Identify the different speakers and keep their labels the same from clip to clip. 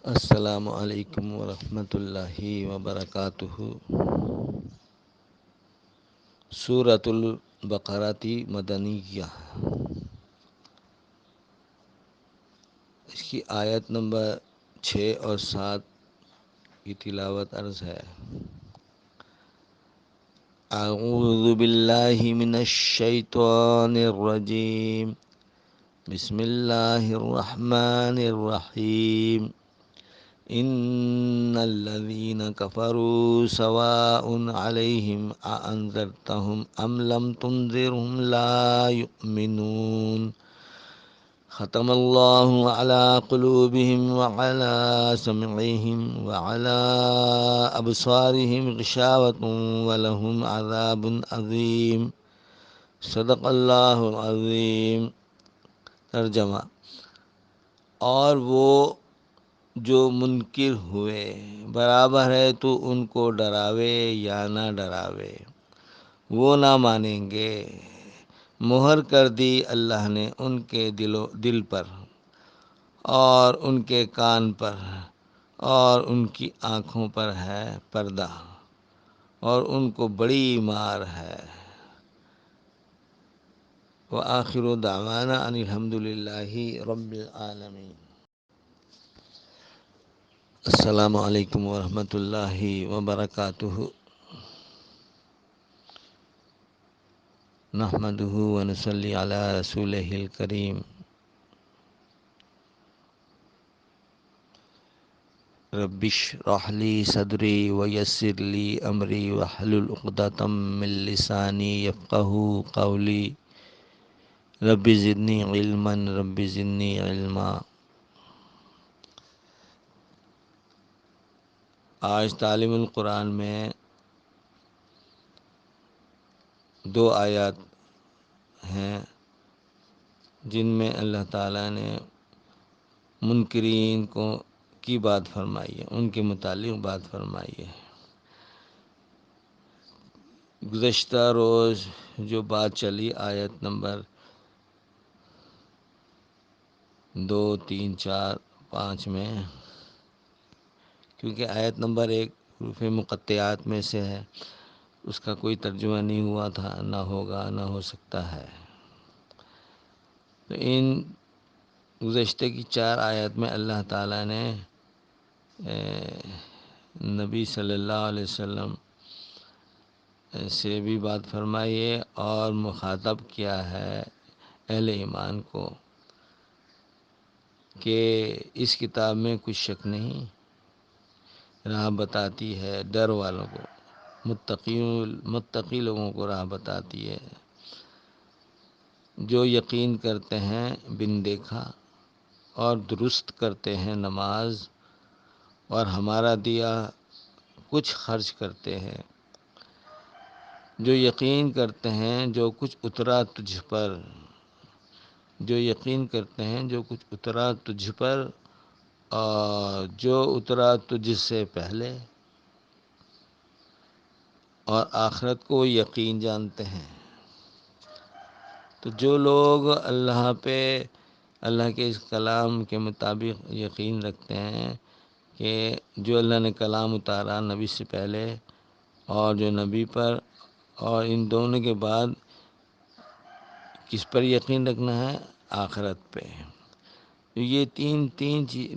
Speaker 1: السلام علیکم ورحمۃ اللہ وبرکاتہ۔ سورۃ البقرہ مدنیہ، اس کی آیت نمبر 6 اور 7 کی تلاوت عرض ہے۔ اعوذ باللہ من الشیطان الرجیم، بسم اللہ الرحمن الرحیم۔ ان الذین کفروا سواء علیہم اانذرتهم ام لم تنذرهم لا یؤمنون۔ ختم اللہ علی قلوبہم وعلی سمعہم وعلی ابصارہم غشاوۃ ولہم عذاب عظیم۔ صدق اللہ العظیم۔ ترجمہ: اور وہ جو منکر ہوئے، برابر ہے تو ان کو ڈراوے یا نہ ڈراوے، وہ نہ مانیں گے۔ مہر کر دی اللہ نے ان کے دل پر اور ان کے کان پر اور ان کی آنکھوں پر ہے پردہ، اور ان کو بڑی مار ہے۔ وآخر دعوانا ان الحمد للہ رب العالمین۔ السلام علیکم ورحمۃ اللہ وبرکاتہ۔ نحمدہ ونصلی علی رسولہ الکریم۔ رب اشرح لی صدری ویسر لی امری واحلل عقدۃ من لسانی یفقہوا قولی۔ رب زدنی علما رب زدنی علما۔ آج تعلیم القرآن میں 2 آیات ہیں جن میں اللہ تعالیٰ نے منکرین کی بات فرمائی ہے، ان کے متعلق بات فرمائی ہے۔ گزشتہ روز جو بات چلی آیت نمبر 2، 3، 4، 5 میں، کیونکہ آیت نمبر 1 حروف مقطعات میں سے ہے، اس کا کوئی ترجمہ نہیں ہوا تھا، نہ ہوگا، نہ ہو سکتا ہے۔ تو ان گزشتہ کی 4 آیت میں اللہ تعالیٰ نے نبی صلی اللہ علیہ وسلم سے بھی بات فرمائی ہے اور مخاطب کیا ہے اہل ایمان کو کہ اس کتاب میں کچھ شک نہیں، راہ بتاتی ہے ڈر والوں کو، متقی لوگوں کو راہ بتاتی ہے، جو یقین کرتے ہیں بن دیکھا اور درست کرتے ہیں نماز، اور ہمارا دیا کچھ خرچ کرتے ہیں، جو یقین کرتے ہیں جو کچھ اترا تجھ پر، جو یقین کرتے ہیں جو کچھ اترا تجھ پر اور جو اترا تجھ سے پہلے، اور آخرت کو یقین جانتے ہیں۔ تو جو لوگ اللہ پہ، اللہ کے اس کلام کے مطابق یقین رکھتے ہیں کہ جو اللہ نے کلام اتارا نبی سے پہلے اور جو نبی پر، اور ان دونوں کے بعد کس پر یقین رکھنا ہے؟ آخرت پہ۔ تو یہ تین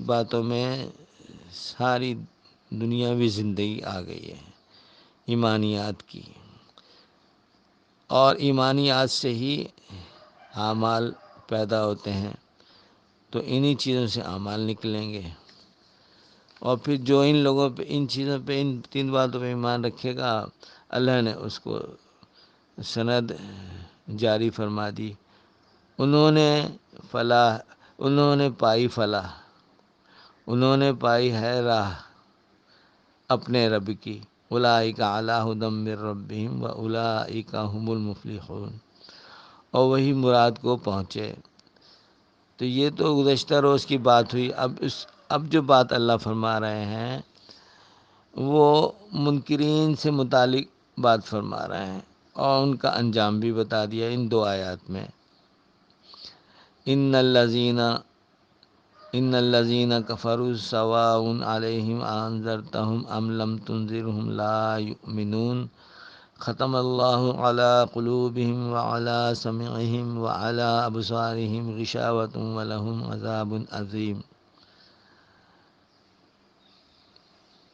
Speaker 1: باتوں میں ساری دنیاوی زندگی آ گئی ہے، ایمانیات کی، اور ایمانیات سے ہی اعمال پیدا ہوتے ہیں، تو انہی چیزوں سے اعمال نکلیں گے۔ اور پھر جو ان لوگوں پہ، ان چیزوں پہ، ان 3 باتوں پہ ایمان رکھے گا، اللہ نے اس کو سند جاری فرما دی، انہوں نے پائی فلاح، انہوں نے پائی ہے راہ اپنے رب کی۔ اولئک علی ھدی من ربہم واولئک ھم المفلحون، اور وہی مراد کو پہنچے۔ تو یہ تو گزشتہ روز کی بات ہوئی۔ اب جو بات اللہ فرما رہے ہیں وہ منکرین سے متعلق بات فرما رہے ہیں، اور ان کا انجام بھی بتا دیا ان 2 آیات میں۔ ان الذین ان الذین کفروا سواء علیہم انذرتہم ام لم تنذرہم لا یؤمنون ختم اللہ علی قلوبہم وعلی سمعہم وعلی ابصارہم غشاوۃ ولہم عذاب عظیم،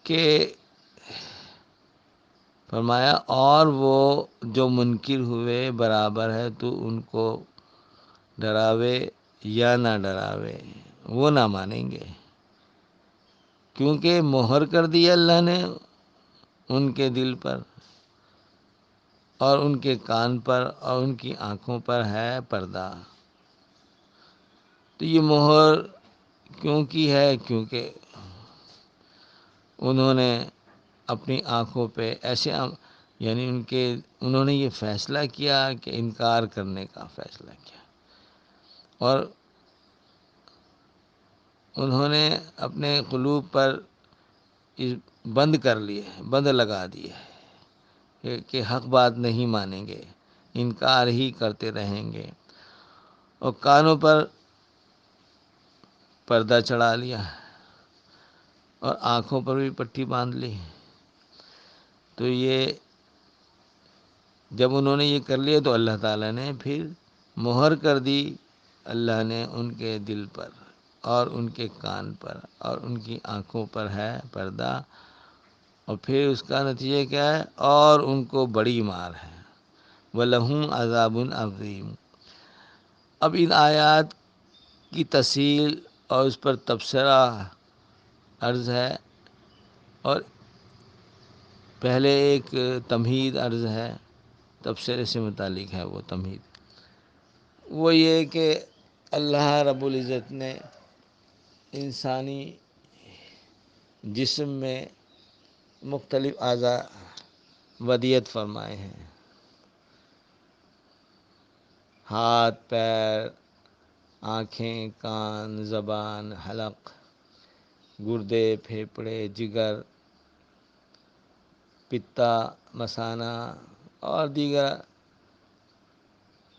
Speaker 1: کہ فرمایا اور وہ جو منکر ہوئے برابر ہے تو ان کو ڈراوے یا نہ ڈراوے، وہ نہ مانیں گے، کیونکہ مہر کر دیا اللہ نے ان کے دل پر اور ان کے کان پر اور ان کی آنکھوں پر ہے پردہ۔ تو یہ مہر کیوں کی ہے؟ کیونکہ انہوں نے اپنی آنکھوں پہ ایسے یعنی انہوں نے یہ فیصلہ کیا کہ انکار کرنے کا فیصلہ کیا، اور انہوں نے اپنے قلوب پر بند کر لیے، بند لگا دیے کہ حق بات نہیں مانیں گے، انکار ہی کرتے رہیں گے، اور کانوں پر پردہ چڑھا لیا اور آنکھوں پر بھی پٹی باندھ لی۔ تو یہ جب انہوں نے یہ کر لیا تو اللہ تعالیٰ نے پھر مہر کر دی، اللہ نے ان کے دل پر اور ان کے کان پر اور ان کی آنکھوں پر ہے پردہ، اور پھر اس کا نتیجہ کیا ہے؟ اور ان کو بڑی مار ہے، وَلَهُمْ عَذَابٌ عَظِيمٌ۔ اب ان آیات کی تفصیل اور اس پر تبصرہ عرض ہے، اور پہلے ایک تمہید عرض ہے، تبصرے سے متعلق ہے وہ تمہید، وہ یہ کہ اللہ رب العزت نے انسانی جسم میں مختلف اعضاء ودیت فرمائے ہیں، ہاتھ، پیر، آنکھیں، کان، زبان، حلق، گردے، پھیپھڑے، جگر، پتا، مثانہ اور دیگر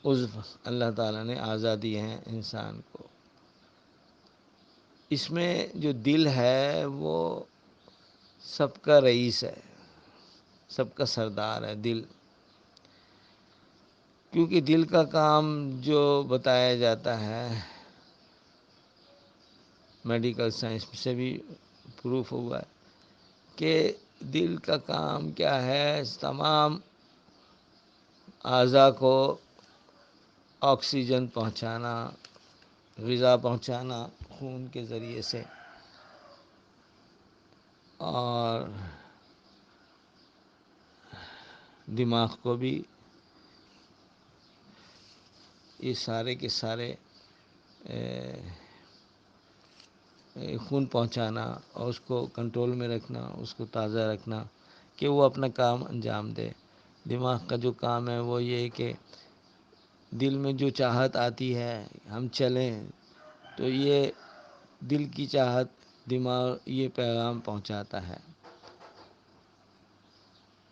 Speaker 1: عضو اللہ تعالیٰ نے اعضاء دیے ہیں انسان کو۔ اس میں جو دل ہے وہ سب کا رئیس ہے، سب کا سردار ہے دل، کیونکہ دل کا کام جو بتایا جاتا ہے میڈیکل سائنس سے بھی پروف ہوا ہے کہ دل کا کام کیا ہے؟ تمام اعضاء کو آکسیجن پہنچانا، غذا پہنچانا خون کے ذریعے سے، اور دماغ کو بھی یہ سارے کے سارے خون پہنچانا اور اس کو کنٹرول میں رکھنا، اس کو تازہ رکھنا کہ وہ اپنا کام انجام دے۔ دماغ کا جو کام ہے وہ یہ ہے کہ دل میں جو چاہت آتی ہے ہم چلیں، تو یہ دل کی چاہت دماغ یہ پیغام پہنچاتا ہے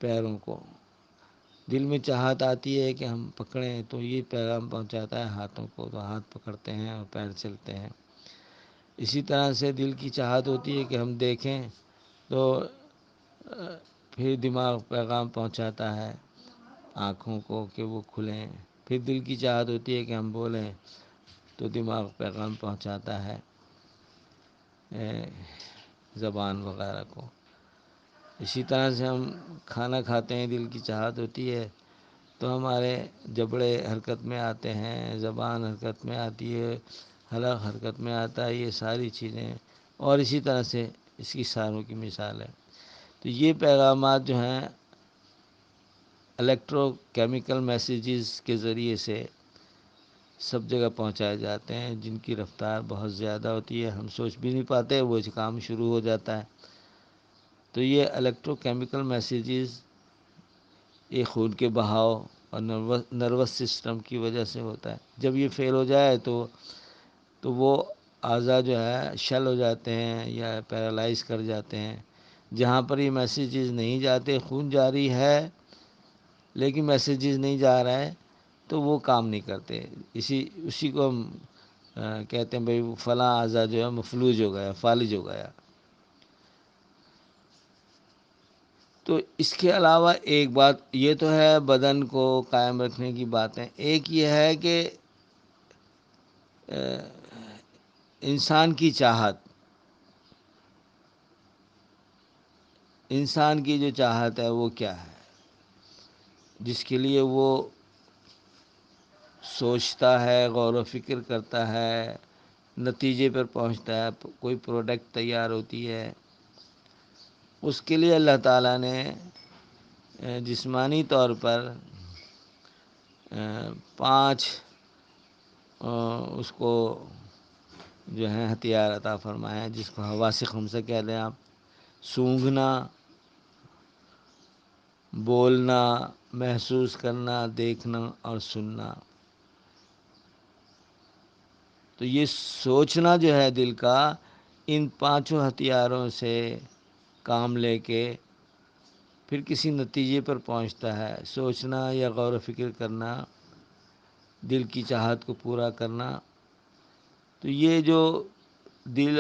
Speaker 1: پیروں کو، دل میں چاہت آتی ہے کہ ہم پکڑیں تو یہ پیغام پہنچاتا ہے ہاتھوں کو، تو ہاتھ پکڑتے ہیں اور پیر چلتے ہیں۔ اسی طرح سے دل کی چاہت ہوتی ہے کہ ہم دیکھیں تو پھر دماغ پیغام پہنچاتا ہے آنکھوں کو کہ وہ کھلیں، پھر دل کی چاہت ہوتی ہے کہ ہم بولیں تو دماغ پیغام پہنچاتا ہے زبان وغیرہ کو۔ اسی طرح سے ہم کھانا کھاتے ہیں، دل کی چاہت ہوتی ہے تو ہمارے جبڑے حرکت میں آتے ہیں، زبان حرکت میں آتی ہے، حلق حرکت میں آتا ہے، یہ ساری چیزیں، اور اسی طرح سے اس کی ساروں کی مثال ہے۔ تو یہ پیغامات جو ہیں الیکٹرو کیمیکل میسیجز کے ذریعے سے سب جگہ پہنچائے جاتے ہیں، جن کی رفتار بہت زیادہ ہوتی ہے، ہم سوچ بھی نہیں پاتے، وہ کام شروع ہو جاتا ہے۔ تو یہ الیکٹرو کیمیکل میسیجز یہ خون کے بہاؤ اور نروس سسٹم کی وجہ سے ہوتا ہے۔ جب یہ فیل ہو جائے تو وہ اعضاء جو ہے شل ہو جاتے ہیں یا پیرالائز کر جاتے ہیں۔ جہاں پر یہ میسیجز نہیں جاتے، خون جاری ہے لیکن میسیجز نہیں جا رہا ہے، تو وہ کام نہیں کرتے۔ اسی کو ہم کہتے ہیں بھئی فلاں اعضا جو ہے مفلوج ہو گیا، فالج ہو گیا. تو اس کے علاوہ ایک بات یہ تو ہے بدن کو قائم رکھنے کی باتیں، ایک یہ ہے کہ انسان کی چاہت، انسان کی جو چاہت ہے وہ کیا ہے، جس کے لیے وہ سوچتا ہے، غور و فکر کرتا ہے، نتیجے پر پہنچتا ہے، کوئی پروڈکٹ تیار ہوتی ہے. اس کے لیے اللہ تعالیٰ نے جسمانی طور پر 5 اس کو جو ہے ہتھیار عطا فرمائے ہیں، جس کو حواس خمسہ کہہ دیں آپ. سونگھنا، بولنا، محسوس کرنا، دیکھنا اور سننا. تو یہ سوچنا جو ہے دل کا، ان 5 ہتھیاروں سے کام لے کے پھر کسی نتیجے پر پہنچتا ہے. سوچنا یا غور و فکر کرنا، دل کی چاہت کو پورا کرنا. تو یہ جو دل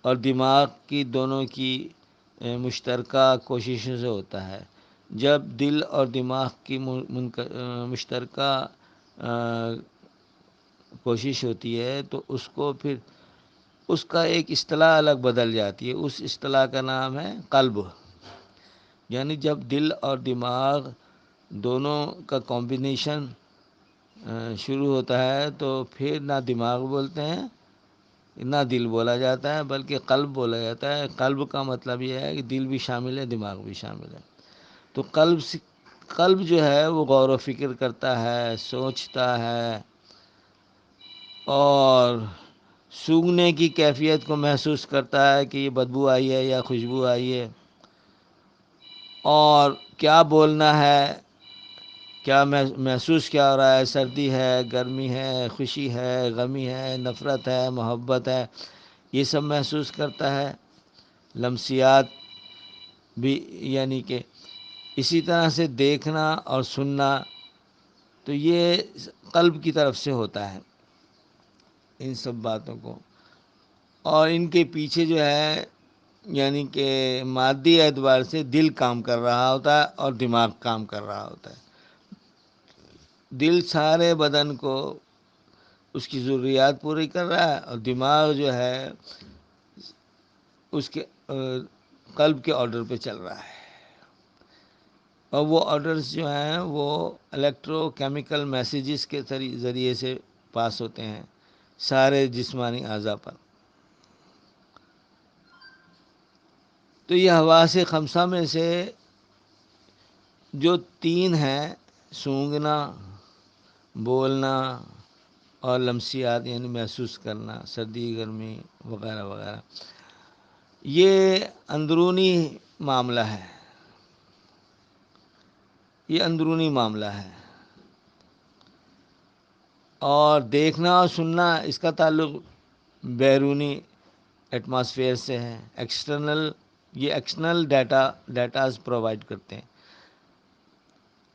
Speaker 1: اور دماغ کی دونوں کی مشترکہ کوششوں سے ہوتا ہے. جب دل اور دماغ کی مشترکہ کوشش ہوتی ہے تو اس کو پھر اس کا ایک اصطلاح الگ بدل جاتی ہے. اس اصطلاح کا نام ہے قلب. یعنی جب دل اور دماغ دونوں کا کمبینیشن شروع ہوتا ہے تو پھر نہ دماغ بولتے ہیں نہ دل بولا جاتا ہے، بلکہ قلب بولا جاتا ہے. قلب کا مطلب یہ ہے کہ دل بھی شامل ہے، دماغ بھی شامل ہے. تو قلب جو ہے وہ غور و فکر کرتا ہے، سوچتا ہے اور سونگھنے کی کیفیت کو محسوس کرتا ہے کہ یہ بدبو آئی ہے یا خوشبو آئی ہے، اور کیا بولنا ہے، کیا محسوس کیا ہو رہا ہے، سردی ہے، گرمی ہے، خوشی ہے، غمی ہے، نفرت ہے، محبت ہے، یہ سب محسوس کرتا ہے. لمسیات بھی، یعنی کہ اسی طرح سے دیکھنا اور سننا، تو یہ قلب کی طرف سے ہوتا ہے ان سب باتوں کو. اور ان کے پیچھے جو ہے یعنی کہ مادی اعتبار سے دل کام کر رہا ہوتا ہے اور دماغ کام کر رہا ہوتا ہے. دل سارے بدن کو اس کی ضروریات پوری کر رہا ہے، اور دماغ جو ہے اس کے قلب کے آرڈر پہ چل رہا ہے. اور وہ آرڈرز جو ہیں وہ الیکٹرو کیمیکل میسیجز کے ذریعے سے پاس ہوتے ہیں سارے جسمانی اعضاء پر. تو یہ حواس خمسہ میں سے جو 3 ہیں، سونگھنا، بولنا اور لمسیات یعنی محسوس کرنا، سردی گرمی وغیرہ وغیرہ، یہ اندرونی معاملہ ہے. یہ اندرونی معاملہ ہے. اور دیکھنا اور سننا، اس کا تعلق بیرونی ایٹماسفیئر سے ہے. یہ ایکسٹرنل ڈیٹاز پرووائڈ کرتے ہیں.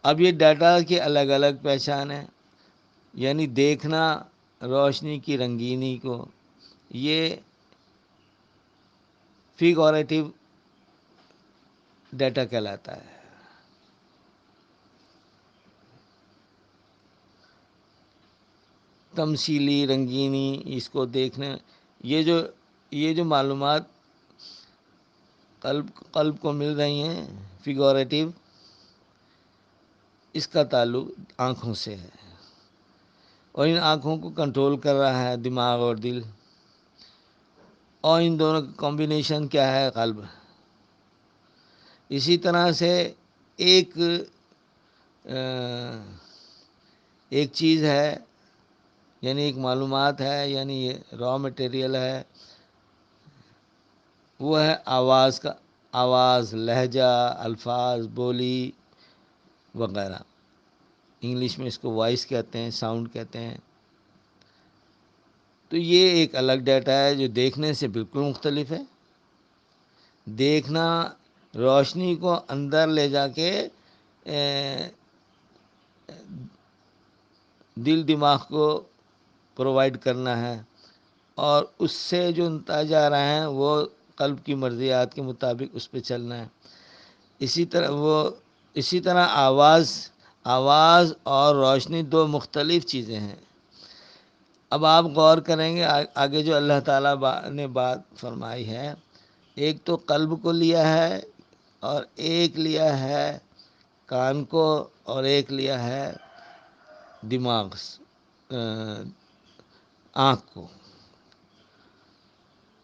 Speaker 1: اب یہ ڈیٹا کی الگ الگ پہچان ہے. یعنی دیکھنا روشنی کی رنگینی کو، یہ فیگوریٹو ڈیٹا کہلاتا ہے. تمثیلی رنگینی، اس کو دیکھنے، یہ جو معلومات قلب کو مل رہی ہیں فیگوریٹو، اس کا تعلق آنکھوں سے ہے. اور ان آنکھوں کو کنٹرول کر رہا ہے دماغ اور دل. اور ان دونوں کا کمبینیشن کیا ہے؟ قلب. اسی طرح سے ایک چیز ہے، یعنی ایک معلومات ہے، یعنی یہ را مٹیریل ہے، وہ ہے آواز، لہجہ، الفاظ، بولی وغیرہ. انگلش میں اس کو وائس کہتے ہیں، ساؤنڈ کہتے ہیں. تو یہ ایک الگ ڈیٹا ہے جو دیکھنے سے بالکل مختلف ہے. دیکھنا روشنی کو اندر لے جا کے دل دماغ کو پرووائڈ کرنا ہے، اور اس سے جو نتائج آ رہے ہیں وہ قلب کی مرضیات کے مطابق اس پہ چلنا ہے۔ اسی طرح آواز اور روشنی دو مختلف چیزیں ہیں۔ اب آپ غور کریں گے آگے جو اللہ تعالیٰ نے بات فرمائی ہے، ایک تو قلب کو لیا ہے، اور ایک لیا ہے کان کو، اور ایک لیا ہے دماغ آنکھ کو۔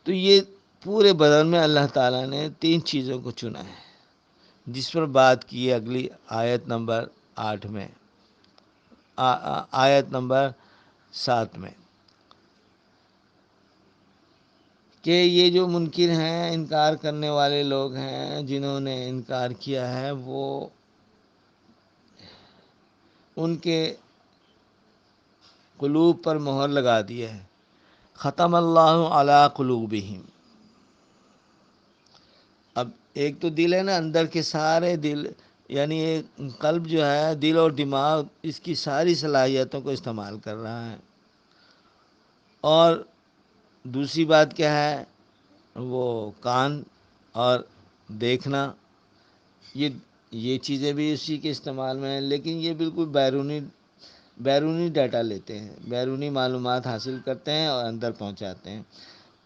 Speaker 1: تو یہ پورے بدن میں اللہ تعالیٰ نے 3 چیزوں کو چنا ہے، جس پر بات کی ہے اگلی آیت نمبر 8 میں، آیت نمبر 7 میں، کہ یہ جو منکر ہیں، انکار کرنے والے لوگ ہیں، جنہوں نے انکار کیا ہے، وہ ان کے قلوب پر مہر لگا دی ہے۔ ختم اللہ علی قلوبہم۔ اب ایک تو دل ہے نا، اندر کے سارے دل، یعنی ایک قلب جو ہے، دل اور دماغ اس کی ساری صلاحیتوں کو استعمال کر رہا ہے۔ اور دوسری بات کیا ہے، وہ کان اور دیکھنا، یہ چیزیں بھی اسی کے استعمال میں ہیں، لیکن یہ بالکل بیرونی ڈیٹا لیتے ہیں، بیرونی معلومات حاصل کرتے ہیں اور اندر پہنچاتے ہیں،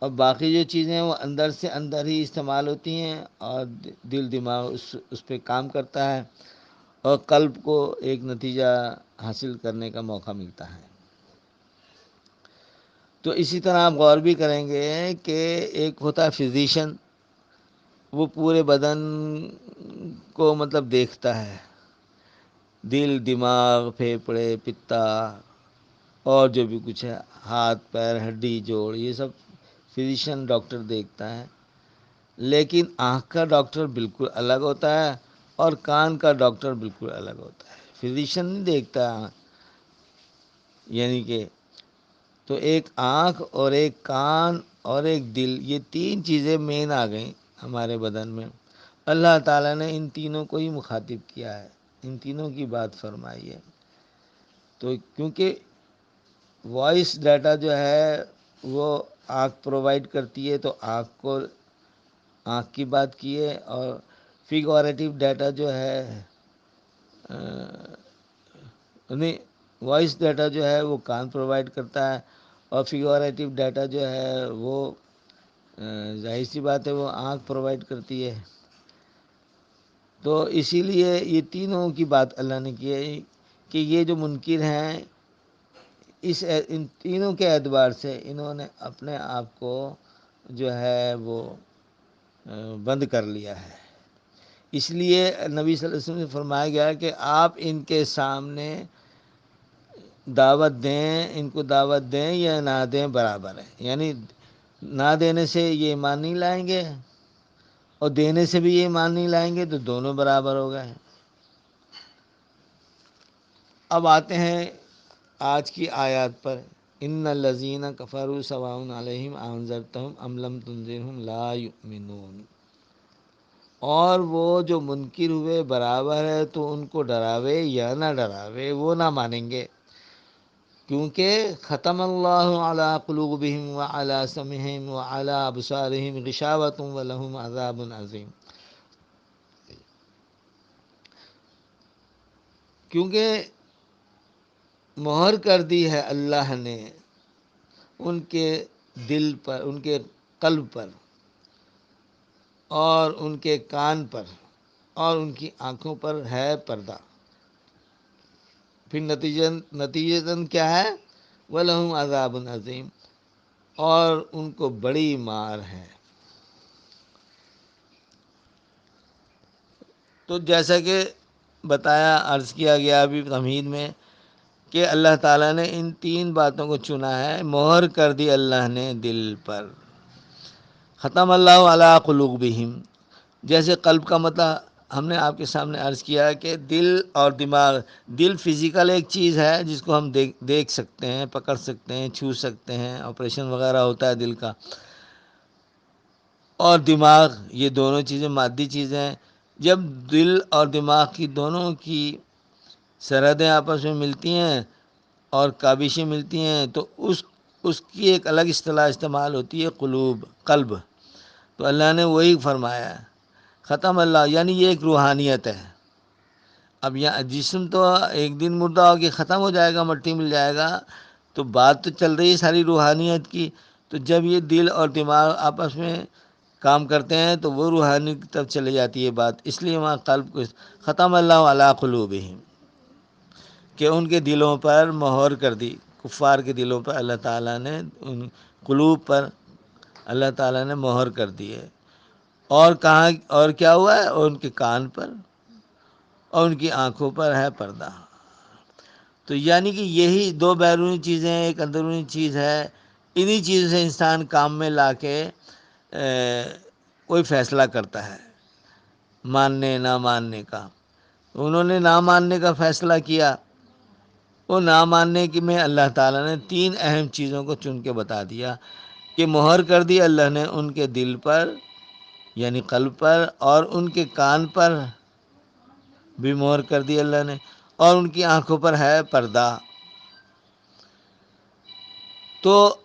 Speaker 1: اور باقی جو چیزیں ہیں وہ اندر سے اندر ہی استعمال ہوتی ہیں، اور دل دماغ اس پہ کام کرتا ہے، اور قلب کو ایک نتیجہ حاصل کرنے کا موقع ملتا ہے۔ تو اسی طرح آپ غور بھی کریں گے کہ ایک ہوتا ہے فزیشین، وہ پورے بدن کو مطلب دیکھتا ہے، دل، دماغ، پھیپھڑے، پتا، اور جو بھی کچھ ہے، ہاتھ پیر، ہڈی جوڑ، یہ سب فزیشین ڈاکٹر دیکھتا ہے۔ لیکن آنکھ کا ڈاکٹر بالکل الگ ہوتا ہے، اور کان کا ڈاکٹر بالکل الگ ہوتا ہے۔ فزیشین نہیں دیکھتا، یعنی کہ تو ایک آنکھ اور ایک کان اور ایک دل، یہ 3 چیزیں مین آ گئیں ہمارے بدن میں۔ اللہ تعالیٰ نے ان تینوں کو ہی مخاطب کیا ہے، ان تینوں کی بات فرمائی ہے۔ تو کیونکہ وائس ڈیٹا جو ہے وہ آنکھ پرووائڈ کرتی ہے، تو آنکھ کی بات کی ہے، اور فگوریٹو ڈیٹا جو ہے، وائس ڈیٹا جو ہے وہ کان پرووائڈ کرتا ہے، اور فگوریٹو ڈیٹا جو ہے وہ ظاہر سی بات ہے وہ آنکھ پرووائڈ کرتی ہے۔ تو اسی لیے یہ تینوں کی بات اللہ نے کی ہے کہ یہ جو منکر ہیں، ان تینوں کے اعتبار سے انہوں نے اپنے آپ کو جو ہے وہ بند کر لیا ہے۔ اس لیے نبی صلی اللہ علیہ وسلم نے فرمایا گیا کہ آپ ان کے سامنے دعوت دیں، ان کو دعوت دیں یا نہ دیں برابر ہے، یعنی نہ دینے سے یہ ایمان نہیں لائیں گے، اور دینے سے بھی یہ ایمان نہیں لائیں گے، تو دونوں برابر ہو گئے۔ اب آتے ہیں آج کی آیات پر، ان الذین کفروا سواء علیہم انذرتہم ام لم تنذرہم لا یؤمنون۔ اور وہ جو منکر ہوئے برابر ہے، تو ان کو ڈراوے یا نہ ڈراوے وہ نہ مانیں گے، کیونکہ ختم اللہ علی قلوبہم وعلی سمعہم وعلی ابصارہم غشاوۃ ولہم عذاب عظیم۔ کیونکہ مہر کر دی ہے اللہ نے ان کے دل پر، ان کے قلب پر، اور ان کے کان پر، اور ان کی آنکھوں پر ہے پردہ۔ پھر نتیجتاً کیا ہے، وَلَهُمْ عَذَابٌ عَظِيمٌ، اور ان کو بڑی مار ہے۔ تو جیسا کہ بتایا، عرض کیا گیا ابھی تمہید میں، کہ اللہ تعالیٰ نے ان 3 باتوں کو چنا ہے، مہر کر دی اللہ نے دل پر۔ ختم اللہ علی قلوبہم، جیسے قلب کا مطلب ہم نے آپ کے سامنے عرض کیا کہ دل اور دماغ، دل فزیکل ایک چیز ہے جس کو ہم دیکھ سکتے ہیں، پکڑ سکتے ہیں، چھو سکتے ہیں، آپریشن وغیرہ ہوتا ہے دل کا، اور دماغ، یہ دونوں چیزیں مادی چیزیں ہیں۔ جب دل اور دماغ کی دونوں کی سرحدیں آپس میں ملتی ہیں، اور کابشیں ملتی ہیں تو اس کی ایک الگ اصطلاح استعمال ہوتی ہے، قلوب، قلب. تو اللہ نے وہی فرمایا ہے، ختم اللہ، یعنی یہ ایک روحانیت ہے. اب یہاں جسم تو ایک دن مردہ ہو کے ختم ہو جائے گا، مٹی مل جائے گا، تو بات تو چل رہی ہے ساری روحانیت کی. تو جب یہ دل اور دماغ آپس میں کام کرتے ہیں تو وہ روحانی کی طرف چلی جاتی ہے بات. اس لیے وہاں قلب کو ختم اللہ علی قلوبہم، کہ ان کے دلوں پر مہر کر دی. کفار کے دلوں پر اللہ تعالیٰ نے، ان قلوب پر اللہ تعالیٰ نے مہر کر دی ہے. اور کہاں، اور کیا ہوا ہے؟ اور ان کے کان پر اور ان کی آنکھوں پر ہے پردہ. تو یعنی کہ یہی دو بیرونی چیزیں ہیں، ایک اندرونی چیز ہے. انہی چیزوں سے انسان کام میں لا کے کوئی فیصلہ کرتا ہے، ماننے نہ ماننے کا. انہوں نے نہ ماننے کا فیصلہ کیا. وہ نہ ماننے کی میں اللہ تعالیٰ نے تین اہم چیزوں کو چن کے بتا دیا کہ مہر کر دی اللہ نے ان کے دل پر، یعنی قلب پر، اور ان کے کان پر بھی مہر کر دی اللہ نے، اور ان کی آنکھوں پر ہے پردہ. تو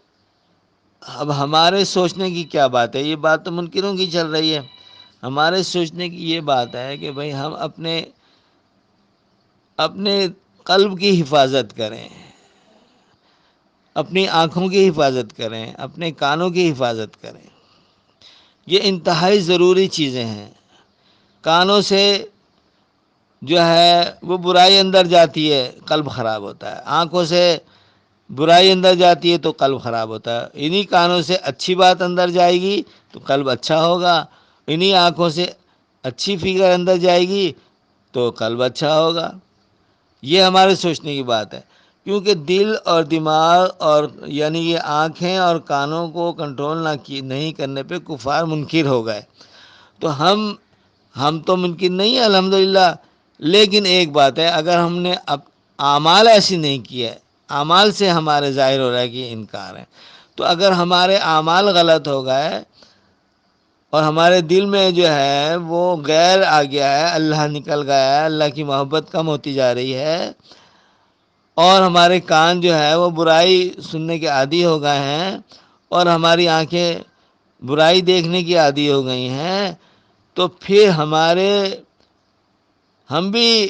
Speaker 1: اب ہمارے سوچنے کی کیا بات ہے؟ یہ بات تو منکروں کی چل رہی ہے. ہمارے سوچنے کی یہ بات ہے کہ بھئی ہم اپنے قلب کی حفاظت کریں، اپنی آنکھوں کی حفاظت کریں، اپنے کانوں کی حفاظت کریں. یہ انتہائی ضروری چیزیں ہیں. کانوں سے جو ہے وہ برائی اندر جاتی ہے، قلب خراب ہوتا ہے. آنکھوں سے برائی اندر جاتی ہے تو قلب خراب ہوتا ہے. انہی کانوں سے اچھی بات اندر جائے گی تو قلب اچھا ہوگا. انہی آنکھوں سے اچھی فگر اندر جائے گی تو قلب اچھا ہوگا. یہ ہمارے سوچنے کی بات ہے. کیونکہ دل اور دماغ اور یعنی یہ آنکھیں اور کانوں کو کنٹرول نہیں کرنے پہ کفار منکر ہو گئے. تو ہم تو منکر نہیں ہیں الحمدللہ. لیکن ایک بات ہے، اگر ہم نے اعمال ایسی نہیں کیے، اعمال سے ہمارے ظاہر ہو رہا ہے کہ یہ انکار ہے. تو اگر ہمارے اعمال غلط ہو گئے اور ہمارے دل میں جو ہے وہ غیر آ گیا ہے، اللہ نکل گیا ہے، اللہ کی محبت کم ہوتی جا رہی ہے، اور ہمارے کان جو ہے وہ برائی سننے کے عادی ہو گئے ہیں، اور ہماری آنکھیں برائی دیکھنے کی عادی ہو گئی ہیں، تو پھر ہم بھی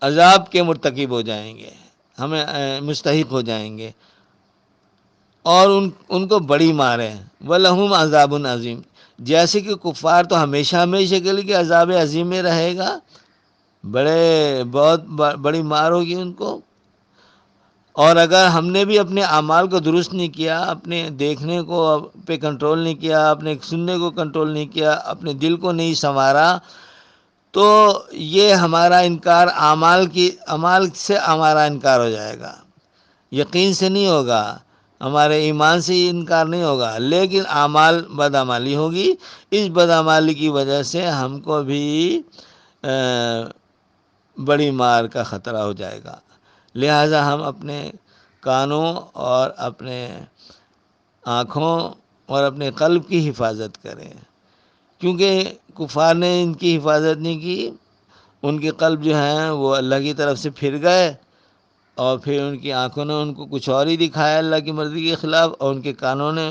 Speaker 1: عذاب کے مرتکب ہو جائیں گے، ہمیں مستحق ہو جائیں گے، اور ان کو بڑی مار ہے. وَلَهُمْ عَذَابٌ عَظِيمٌ. جیسے کہ کفار تو ہمیشہ ہمیشہ کے لیے عذاب عظیم میں رہے گا، بہت بڑی مار ہوگی ان کو. اور اگر ہم نے بھی اپنے اعمال کو درست نہیں کیا، اپنے دیکھنے کو پہ کنٹرول نہیں کیا، اپنے سننے کو کنٹرول نہیں کیا، اپنے دل کو نہیں سنوارا، تو یہ ہمارا انکار اعمال سے ہمارا انکار ہو جائے گا. یقین سے نہیں ہوگا، ہمارے ایمان سے انکار نہیں ہوگا، لیکن اعمال بدعمالی ہوگی. اس بدعمالی کی وجہ سے ہم کو بھی بڑی مار کا خطرہ ہو جائے گا. لہٰذا ہم اپنے کانوں اور اپنے آنکھوں اور اپنے قلب کی حفاظت کریں. کیونکہ کفار نے ان کی حفاظت نہیں کی، ان کے قلب جو ہیں وہ اللہ کی طرف سے پھر گئے، اور پھر ان کی آنکھوں نے ان کو کچھ اور ہی دکھایا اللہ کی مرضی کے خلاف، اور ان کے کانوں نے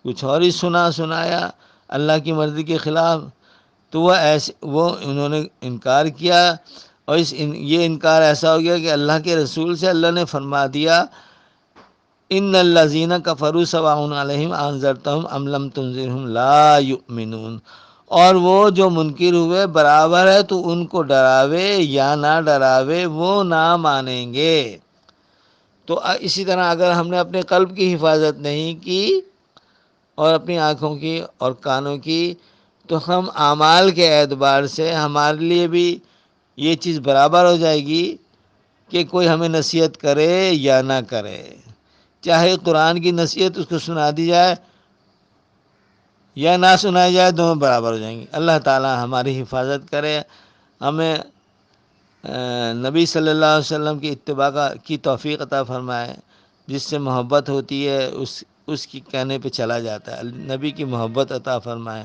Speaker 1: کچھ اور ہی سنایا اللہ کی مرضی کے خلاف. تو انہوں نے انکار کیا، اور یہ انکار ایسا ہو گیا کہ اللہ کے رسول سے اللہ نے فرما دیا ان الذین کفروا سواء علیہم انذرتہم ام لم تنذرہم لا یؤمنون. اور وہ جو منکر ہوئے برابر ہے تو ان کو ڈراوے یا نہ ڈراوے وہ نہ مانیں گے. تو اسی طرح اگر ہم نے اپنے قلب کی حفاظت نہیں کی اور اپنی آنکھوں کی اور کانوں کی، تو ہم اعمال کے اعتبار سے ہمارے لیے بھی یہ چیز برابر ہو جائے گی کہ کوئی ہمیں نصیحت کرے یا نہ کرے. چاہے قرآن کی نصیحت اس کو سنا دی جائے یا نہ سنائی جائے، دونوں برابر ہو جائیں گی. اللہ تعالی ہماری حفاظت کرے، ہمیں نبی صلی اللہ علیہ وسلم کی اتباع کی توفیق عطا فرمائے. جس سے محبت ہوتی ہے اس کی کہنے پہ چلا جاتا ہے. نبی کی محبت عطا فرمائے،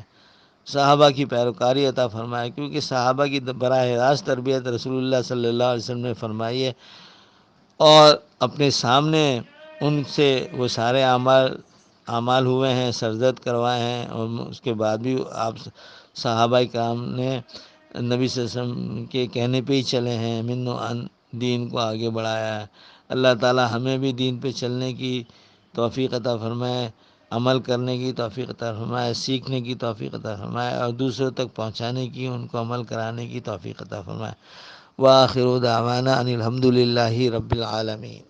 Speaker 1: صحابہ کی پیروکاری عطا فرمائے، کیونکہ صحابہ کی براہ راست تربیت رسول اللہ صلی اللہ علیہ وسلم نے فرمائی ہے. اور اپنے سامنے ان سے وہ سارے اعمال ہوئے ہیں، سرزد کروائے ہیں، اور اس کے بعد بھی آپ صحابہ کرام نے نبی صلی اللہ علیہ وسلم کے کہنے پہ ہی چلے ہیں، من و عن دین کو آگے بڑھایا ہے۔ اللہ تعالی ہمیں بھی دین پہ چلنے کی توفیق عطا فرمائے، عمل کرنے کی توفیق عطا فرمائے، سیکھنے کی توفیق عطا فرمائے، اور دوسروں تک پہنچانے کی، ان کو عمل کرانے کی توفیق عطا فرمائے۔ وآخر دعوانا ان الحمد للہ رب العالمین۔